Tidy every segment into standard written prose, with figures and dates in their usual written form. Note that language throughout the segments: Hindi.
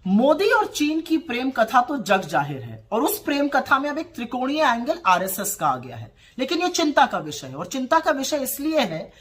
मोदी और चीन की प्रेम कथा तो जग जाहिर है और उस प्रेम कथा में अब एक त्रिकोणीय एंगल आरएसएस का आ गया है। लेकिन यह चिंता का विषय है और चिंता का विषय इसलिए है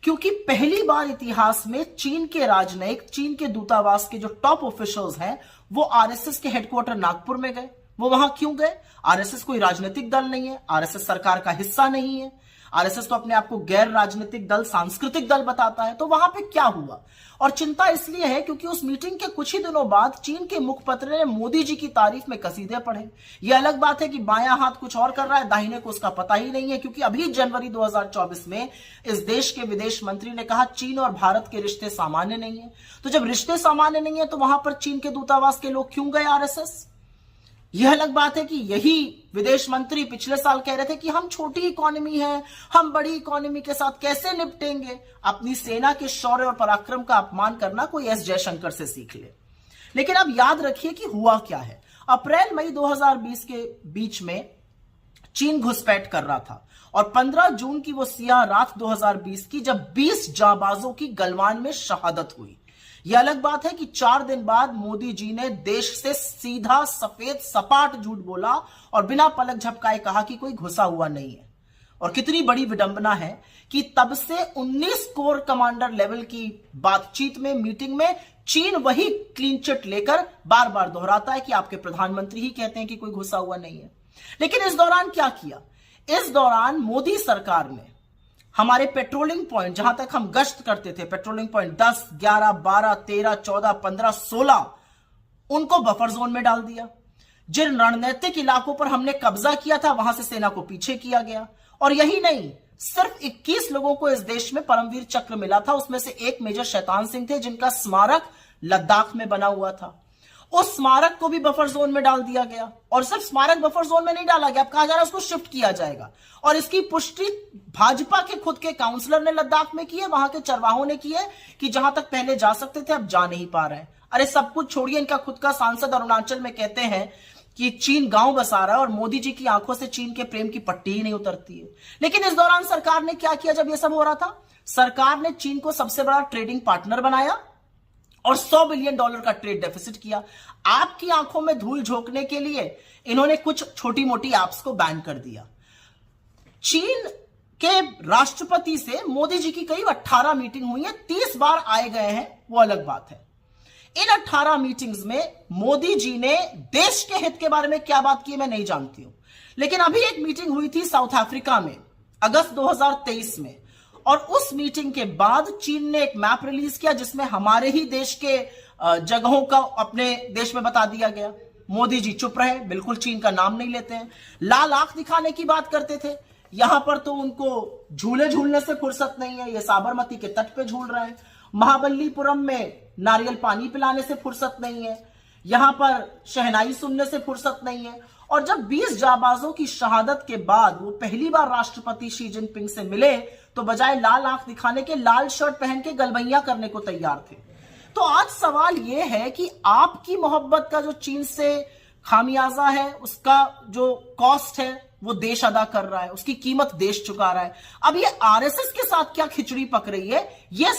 क्योंकि पहली बार इतिहास में चीन के राजनयिक, चीन के दूतावास के जो टॉप ऑफिशियल्स हैं, वो आरएसएस के हेडक्वार्टर नागपुर में गए। वो वहां क्यों गए? आरएसएस कोई राजनीतिक दल नहीं है, आरएसएस सरकार का हिस्सा नहीं है। आरएसएस तो अपने आप को गैर राजनीतिक दल, सांस्कृतिक दल बताता है। तो वहां पे क्या हुआ? और चिंता इसलिए है क्योंकि उस मीटिंग के कुछ ही दिनों बाद चीन के मुखपत्र ने मोदी जी की तारीफ में कसीदे पढ़े। यह अलग बात है कि बायां हाथ कुछ और कर रहा है, दाहिने को उसका पता ही नहीं है, क्योंकि अभी जनवरी 2024 में इस देश के विदेश मंत्री ने कहा चीन और भारत के रिश्ते सामान्य नहीं है। तो जब रिश्ते सामान्य नहीं है तो वहां पर चीन के दूतावास के लोग क्यों गए आरएसएस? यह अलग बात है कि यही विदेश मंत्री पिछले साल कह रहे थे कि हम छोटी इकोनॉमी है, हम बड़ी इकोनॉमी के साथ कैसे निपटेंगे। अपनी सेना के शौर्य और पराक्रम का अपमान करना कोई एस जयशंकर से सीख ले। लेकिन अब याद रखिए कि हुआ क्या है। अप्रैल मई 2020 के बीच में चीन घुसपैठ कर रहा था और 15 जून की वो सियाह रात 2020 की जब 20 जाबाजों की गलवान में शहादत हुई। यह अलग बात है कि 4 दिन बाद मोदी जी ने देश से सीधा सफेद सपाट झूठ बोला और बिना पलक झपकाए कहा कि कोई घुसा हुआ नहीं है। और कितनी बड़ी विडंबना है कि तब से 19 कोर कमांडर लेवल की बातचीत में, मीटिंग में चीन वही क्लीन चिट लेकर बार बार दोहराता है कि आपके प्रधानमंत्री ही कहते हैं कि कोई घुसा हुआ नहीं है। लेकिन इस दौरान क्या किया? इस दौरान मोदी सरकार ने हमारे पेट्रोलिंग पॉइंट, जहां तक हम गश्त करते थे, पेट्रोलिंग पॉइंट 10, 11, 12, 13, 14, 15, 16, उनको बफर जोन में डाल दिया। जिन रणनीतिक इलाकों पर हमने कब्जा किया था वहां से सेना को पीछे किया गया। और यही नहीं, सिर्फ 21 लोगों को इस देश में परमवीर चक्र मिला था। उसमें से एक मेजर शैतान सिंह थे जिनका स्मारक लद्दाख में बना हुआ था। उस स्मारक को भी बफर जोन में डाल दिया गया। और सिर्फ स्मारक बफर जोन में नहीं डाला गया, अब कहा जा रहा है उसको शिफ्ट किया जाएगा। और इसकी पुष्टि भाजपा के खुद के काउंसलर ने लद्दाख में की है, वहां के चरवाहों ने की है कि जहां तक पहले जा सकते थे अब जा नहीं पा रहे हैं। अरे सब कुछ छोड़िए, इनका खुद का सांसद अरुणाचल में कहते हैं कि चीन गांव बसा रहा है और मोदी जी की आंखों से चीन के प्रेम की पट्टी ही नहीं उतरती है। लेकिन इस दौरान सरकार ने क्या किया? जब यह सब हो रहा था, सरकार ने चीन को सबसे बड़ा ट्रेडिंग पार्टनर बनाया और $100 बिलियन का ट्रेड डेफिसिट किया। आपकी आंखों में धूल झोंकने के लिए इन्होंने कुछ छोटी मोटी ऐप्स को बैन कर दिया। चीन के राष्ट्रपति से मोदी जी की करीब 18 मीटिंग हुई है, 30 बार आए गए हैं, वो अलग बात है। इन 18 मीटिंग्स में मोदी जी ने देश के हित के बारे में क्या बात की मैं नहीं जानती हूं। लेकिन अभी एक मीटिंग हुई थी साउथ अफ्रीका में अगस्त 2023 में, और उस मीटिंग के बाद चीन ने एक मैप रिलीज किया जिसमें हमारे ही देश के जगहों का अपने देश में बता दिया गया। मोदी जी चुप रहे, बिल्कुल चीन का नाम नहीं लेते हैं। लाल आंख दिखाने की बात करते थे, यहां पर तो उनको झूले झूलने से फुर्सत नहीं है, ये साबरमती के तट पे झूल रहे हैं। महाबलीपुरम में नारियल पानी पिलाने से फुर्सत नहीं है, यहां पर शहनाई सुनने से फुर्सत नहीं है। और जब 20 जाबाजों की शहादत के बाद वो पहली बार राष्ट्रपति शी जिनपिंग से मिले तो बजाय लाल आंख दिखाने के लाल शर्ट पहन के गलबैया करने को तैयार थे। तो आज सवाल यह है कि आपकी मोहब्बत का जो चीन से खामियाजा है, उसका जो कॉस्ट है वो देश अदा कर रहा है, उसकी कीमत देश चुका रहा है। अब ये आरएसएस के साथ क्या खिचड़ी पक रही है ये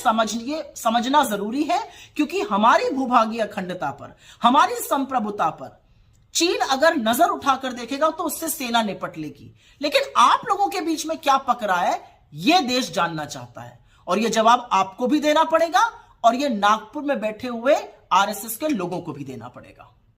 समझना जरूरी है, क्योंकि हमारी भूभागीय अखंडता पर, हमारी संप्रभुता पर चीन अगर नजर उठाकर देखेगा तो उससे सेना निपट लेगी। लेकिन आप लोगों के बीच में क्या पक रहा है यह देश जानना चाहता है, और यह जवाब आपको भी देना पड़ेगा और यह नागपुर में बैठे हुए आरएसएस के लोगों को भी देना पड़ेगा।